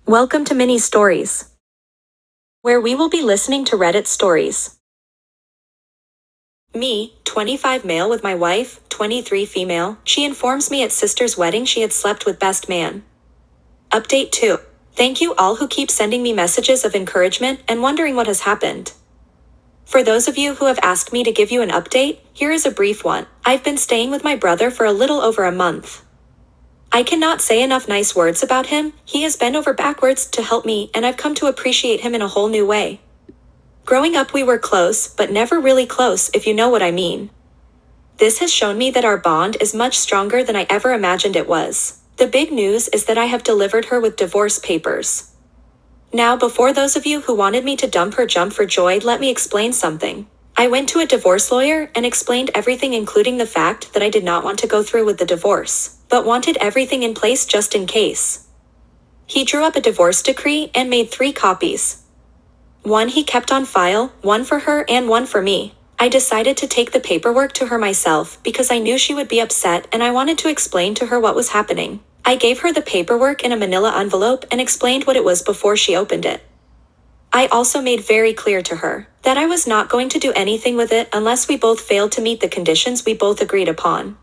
Welcome to Mini Stories, where we will be listening to Reddit stories. Me, 25 male with my wife, 23 female, she informs me at sister's wedding she had slept with best man. Update 2. Thank you all who keep sending me messages of encouragement and wondering what has happened. For those of you who have asked me to give you an update, here is a brief one. I've been staying with my brother for a little over a month. I cannot say enough nice words about him. He has bent over backwards to help me, and I've come to appreciate him in a whole new way. Growing up we were close, but never really close, if you know what I mean. This has shown me that our bond is much stronger than I ever imagined it was. The big news is that I have delivered her with divorce papers. Now, before those of you who wanted me to dump her jump for joy, let me explain something. I went to a divorce lawyer and explained everything, including the fact that I did not want to go through with the divorce, but wanted everything in place just in case. He drew up a divorce decree and made 3 copies. One he kept on file, one for her and one for me. I decided to take the paperwork to her myself because I knew she would be upset and I wanted to explain to her what was happening. I gave her the paperwork in a manila envelope and explained what it was before she opened it. I also made very clear to her that I was not going to do anything with it unless we both failed to meet the conditions we both agreed upon.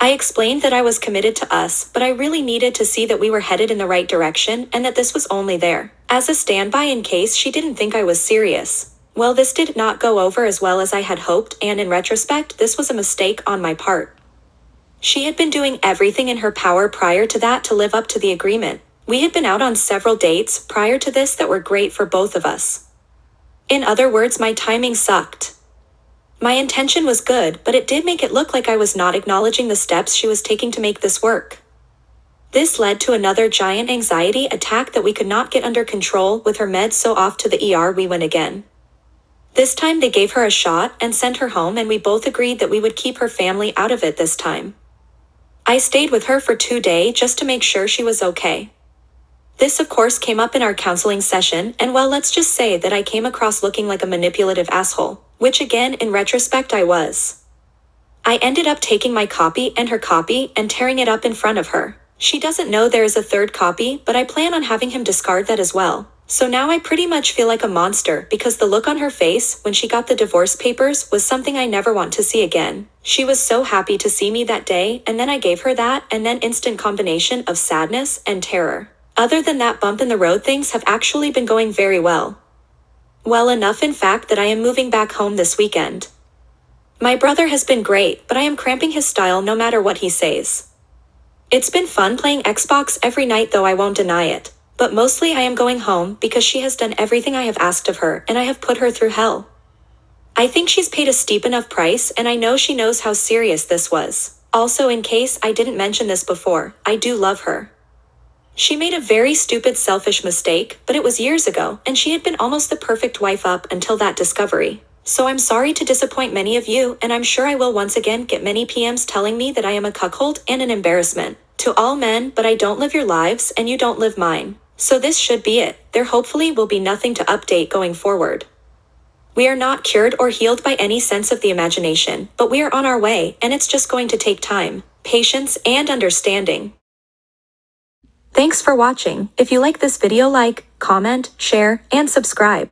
I explained that I was committed to us, but I really needed to see that we were headed in the right direction and that this was only there as a standby in case she didn't think I was serious. Well, this did not go over as well as I had hoped, and in retrospect, this was a mistake on my part. She had been doing everything in her power prior to that to live up to the agreement. We had been out on several dates prior to this that were great for both of us. In other words, my timing sucked. My intention was good, but it did make it look like I was not acknowledging the steps she was taking to make this work. This led to another giant anxiety attack that we could not get under control. With her meds so off to the ER we went again. This time they gave her a shot and sent her home, and we both agreed that we would keep her family out of it this time. I stayed with her for 2 days just to make sure she was okay. This of course came up in our counseling session, and well, let's just say that I came across looking like a manipulative asshole, which again, in retrospect, I was. I ended up taking my copy and her copy and tearing it up in front of her. She doesn't know there is a 3rd copy, but I plan on having him discard that as well. So now I pretty much feel like a monster because the look on her face when she got the divorce papers was something I never want to see again. She was so happy to see me that day, and then I gave her that, and then instant combination of sadness and terror. Other than that bump in the road, things have actually been going very well. Well enough in fact that I am moving back home this weekend. My brother has been great, but I am cramping his style no matter what he says. It's been fun playing Xbox every night though, I won't deny it. But mostly I am going home because she has done everything I have asked of her and I have put her through hell. I think she's paid a steep enough price, and I know she knows how serious this was. Also, in case I didn't mention this before, I do love her. She made a very stupid selfish mistake, but it was years ago and she had been almost the perfect wife up until that discovery. So I'm sorry to disappoint many of you, and I'm sure I will once again get many PMs telling me that I am a cuckold and an embarrassment to all men, but I don't live your lives and you don't live mine. So this should be it. There hopefully will be nothing to update going forward. We are not cured or healed by any sense of the imagination, but we are on our way, and it's just going to take time, patience, and understanding. Thanks for watching. If you like this video, like, comment, share, and subscribe.